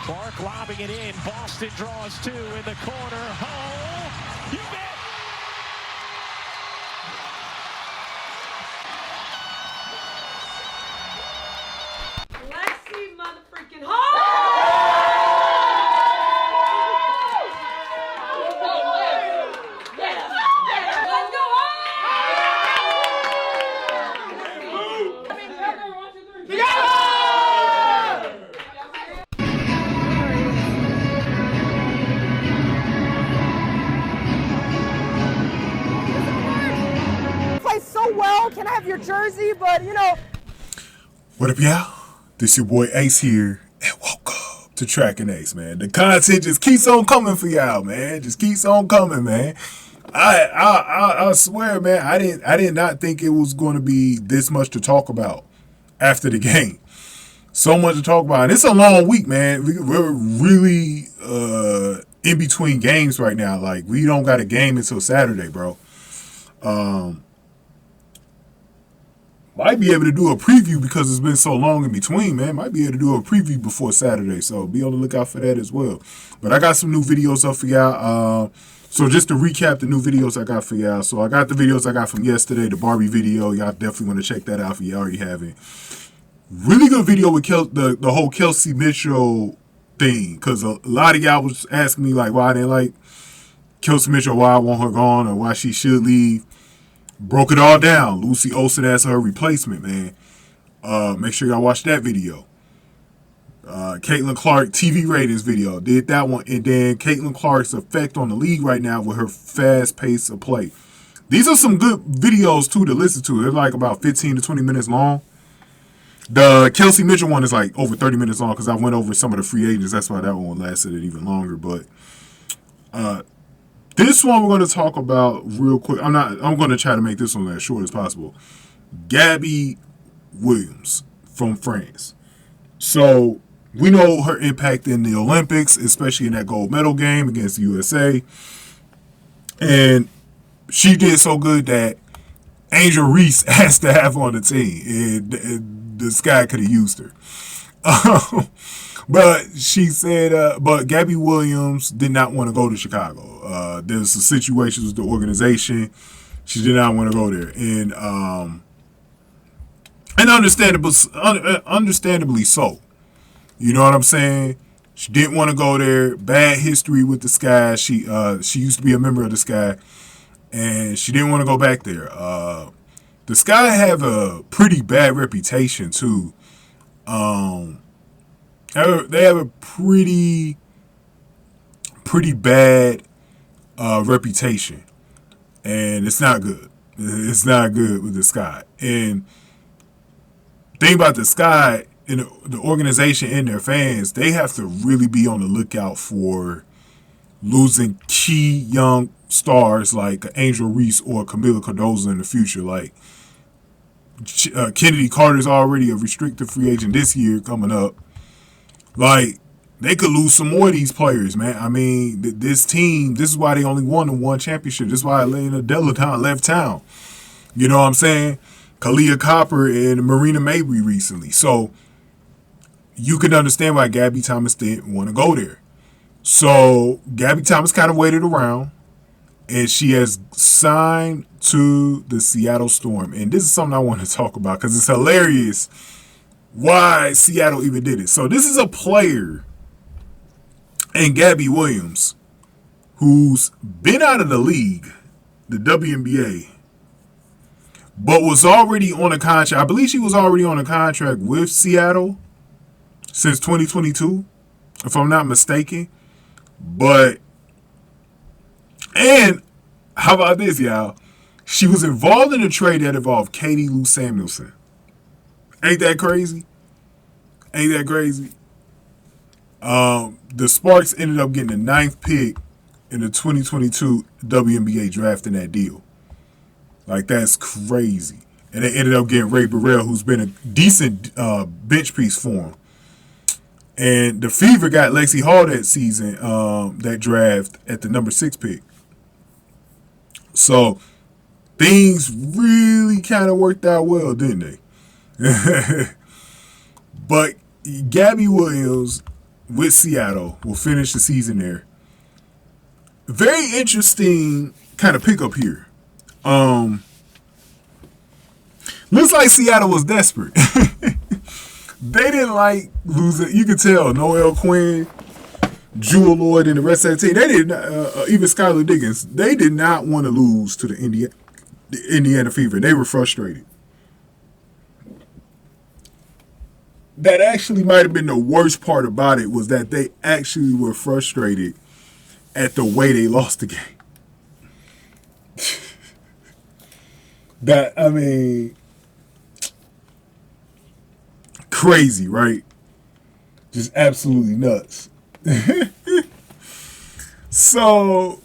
Clark lobbing it in. Boston draws two in the corner. Hull. You bet. Lexie motherfucking Hull. Let's go Play so well. Can I have your jersey? But you know. What up, y'all? This your boy Ace here, and welcome to Track and Ace, man. The content just keeps on coming for y'all, man. Just keeps on coming, man. I swear, man, I did not think it was going to be this much to talk about after the game. So much to talk about, and it's a long week, man. We're really in between games right now. Like, we don't got a game until Saturday, bro. Might be able to do a preview because it's been so long in between, man. Might be able to do a preview before Saturday, so be on the lookout for that as well. But I got some new videos up for y'all. So just to recap the new videos I got for y'all. So I got the videos I got from yesterday, the Barbie video. Y'all definitely want to check that out if you already haven't. Really good video with the whole Kelsey Mitchell thing, because a lot of y'all was asking me like why I didn't like Kelsey Mitchell, why I want her gone, or why she should leave. Broke it all down. Lucy Olsen as her replacement, man. Make sure y'all watch that video. Caitlin Clark TV ratings video. Did that one. And then Caitlin Clark's effect on the league right now with her fast pace of play. These are some good videos, too, to listen to. They're like about 15 to 20 minutes long. The Kelsey Mitchell one is like over 30 minutes long because I went over some of the free agents. That's why that one lasted even longer. But this one we're going to talk about real quick. I'm going to try to make this one as short as possible. Gabby Williams from France. So we know her impact in the Olympics, especially in that gold medal game against the USA. And she did so good that Angel Reese has to have on the team. And the Sky could have used her. But she said, but Gabby Williams did not want to go to Chicago. There's some situations with the organization. She did not want to go there. And understandably so. You know what I'm saying? She didn't want to go there. Bad history with the Sky. She used to be a member of the Sky. And she didn't want to go back there. The Sky have a pretty bad reputation, too. They have a pretty bad reputation, and it's not good. It's not good with the Sky. And thing about the Sky and the organization and their fans, they have to really be on the lookout for losing key young stars like Angel Reese or Camila Cardozo in the future. Like Kennedy Carter's already a restricted free agent this year coming up. Like, they could lose some more of these players, man. I mean, this team, this is why they only won the one championship. This is why Elena Deladon left town. You know what I'm saying? Kalia Copper and Marina Mabry recently. So, you can understand why Gabby Thomas didn't want to go there. So, Gabby Thomas kind of waited around, and she has signed to the Seattle Storm. And this is something I want to talk about because it's hilarious why Seattle even did it. So this is a player in Gabby Williams who's been out of the league, the WNBA, but was already on a contract. I believe she was already on a contract with Seattle since 2022, if I'm not mistaken. And how about this, y'all? She was involved in a trade that involved Katie Lou Samuelson. Ain't that crazy? Ain't that crazy? The Sparks ended up getting the 9th pick in the 2022 WNBA draft in that deal. Like, that's crazy. And they ended up getting Ray Burrell, who's been a decent bench piece for him. And the Fever got Lexie Hull that season, that draft at the number 6 pick. So things really kind of worked out well, didn't they? But Gabby Williams with Seattle. Will finish the season there. Very interesting kind of pickup here. Looks like Seattle was desperate. They didn't like losing. You could tell Noel Quinn, Jewel Lloyd, and the rest of the team. They didn't. Even Skylar Diggins. They did not want to lose to the Indiana Fever. They were frustrated. That actually might have been the worst part about it, was that they actually were frustrated at the way they lost the game. That, I mean, crazy, right? Just absolutely nuts. So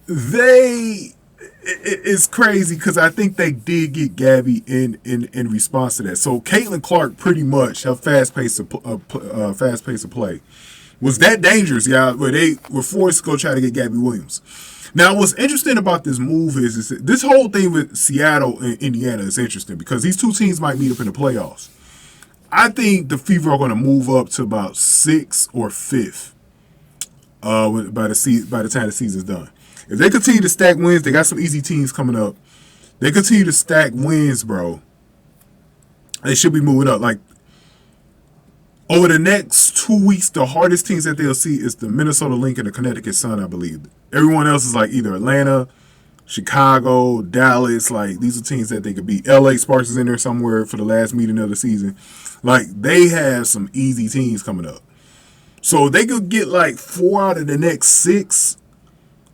it's crazy because I think they did get Gabby in response to that. So Caitlin Clark, pretty much her fast pace of play was that dangerous, yeah, where they were forced to go try to get Gabby Williams. Now, what's interesting about this move is that this whole thing with Seattle and Indiana is interesting because these two teams might meet up in the playoffs. I think the Fever are going to move up to about 6th or 5th by the time the season's done. If they continue to stack wins, they got some easy teams coming up. They continue to stack wins, bro. They should be moving up. Like, over the next 2 weeks, the hardest teams that they'll see is the Minnesota Lynx and the Connecticut Sun, I believe. Everyone else is like either Atlanta, Chicago, Dallas. Like, these are teams that they could beat. LA Sparks is in there somewhere for the last meeting of the season. Like, they have some easy teams coming up. So they could get like 4 out of the next 6.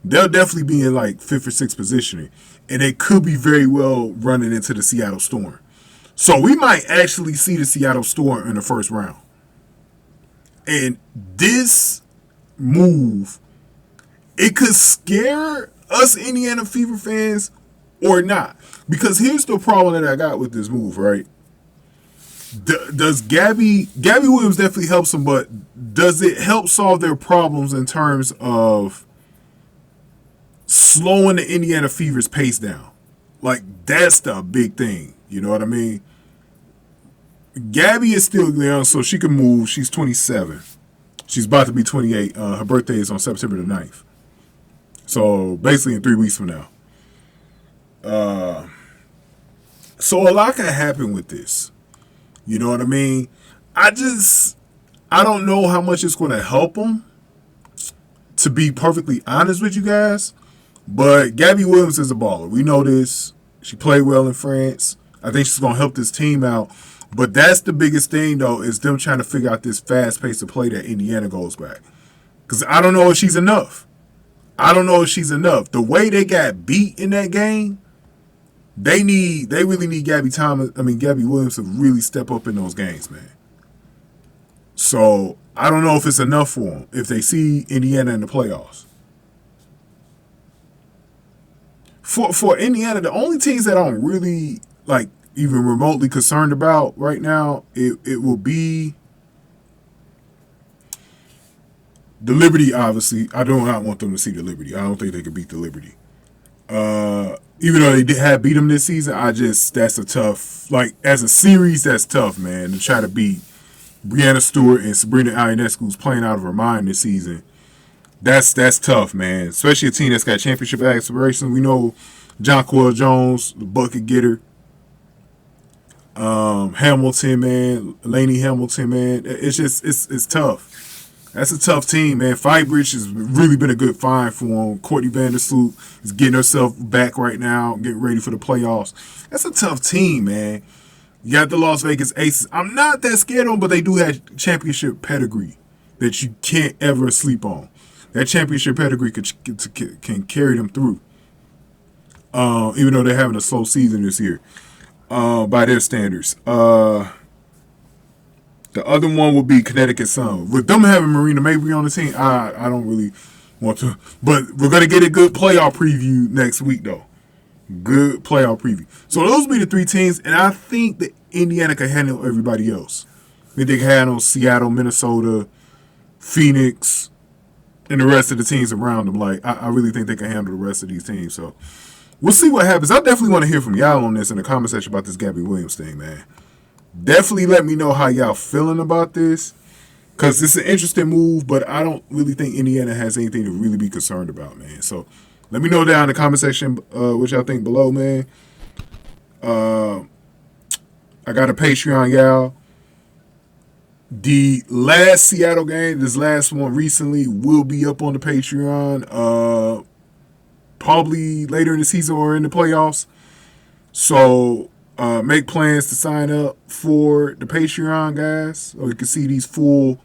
They'll definitely be in like 5th or 6th positioning. And they could be very well running into the Seattle Storm. So we might actually see the Seattle Storm in the first round. And this move, it could scare us Indiana Fever fans or not. Because here's the problem that I got with this move, right? Does Gabby Williams definitely helps them, but does it help solve their problems in terms of slowing the Indiana Fever's pace down? Like, that's the big thing. You know what I mean? Gabby is still young, so she can move. She's 27. She's about to be 28. Her birthday is on September the 9th. So, basically in 3 weeks from now. So, a lot can happen with this. You know what I mean? I don't know how much it's going to help them, to be perfectly honest with you guys. But Gabby Williams is a baller. We know this. She played well in France. I think she's going to help this team out. But that's the biggest thing, though, is them trying to figure out this fast pace of play that Indiana goes back. Because I don't know if she's enough. The way they got beat in that game, they really need Gabby Williams to really step up in those games, man. So I don't know if it's enough for them if they see Indiana in the playoffs. For Indiana, the only teams that I'm really like even remotely concerned about right now, it will be the Liberty, obviously. I do not want them to see the Liberty. I don't think they can beat the Liberty. Even though they have beat them this season, that's a tough, like, as a series, that's tough, man, to try to beat Brianna Stewart and Sabrina Ionescu, who's playing out of her mind this season. That's tough, man, especially a team that's got championship aspirations. We know Jonquel Jones, the bucket getter. Hamilton, man, Lainey Hamilton, man. It's tough. That's a tough team, man. Firebridge has really been a good find for him. Courtney Vandersloot is getting herself back right now, getting ready for the playoffs. That's a tough team, man. You got the Las Vegas Aces. I'm not that scared of them, but they do have championship pedigree that you can't ever sleep on. That championship pedigree can carry them through, even though they're having a slow season this year by their standards. The other one would be Connecticut Sun. With them having Marina Mabry on the team, I don't really want to. But we're going to get a good playoff preview next week, though. Good playoff preview. So those will be the 3 teams, and I think that Indiana can handle everybody else. I think they can handle Seattle, Minnesota, Phoenix, and the rest of the teams around them. Like, I really think they can handle the rest of these teams. So we'll see what happens. I definitely want to hear from y'all on this in the comment section about this Gabby Williams thing, man. Definitely let me know how y'all feeling about this. Because it's an interesting move, but I don't really think Indiana has anything to really be concerned about, man. So let me know down in the comment section what y'all think below, man. I got a Patreon, y'all. The last Seattle game, this last one recently, will be up on the Patreon probably later in the season or in the playoffs. So make plans to sign up for the Patreon, guys, so you can see these full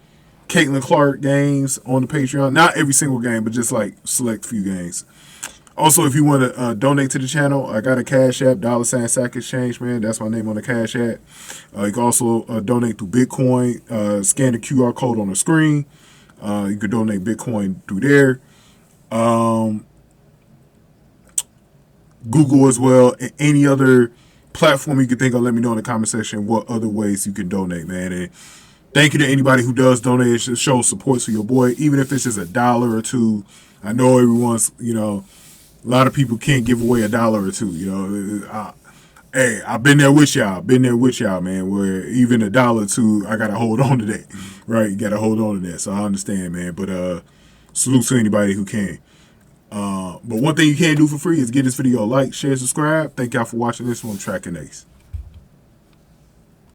Caitlin Clark games on the Patreon. Not every single game, but just like select few games. Also, if you want to donate to the channel, I got a Cash App, $Sack Exchange, man. That's my name on the Cash App. You can also donate through Bitcoin. Scan the QR code on the screen. You can donate Bitcoin through there. Google as well. And any other platform you can think of, let me know in the comment section what other ways you can donate, man. And thank you to anybody who does donate. It shows support to your boy, even if it's just $1 or $2. I know everyone's, a lot of people can't give away $1 or $2. Hey, I've been there with y'all. Man. Where even $1 or $2, I gotta hold on to that, right? You gotta hold on to that. So I understand, man. But salute to anybody who can. But one thing you can do for free is give this video a like, share, subscribe. Thank y'all for watching this one. Tracking Ace.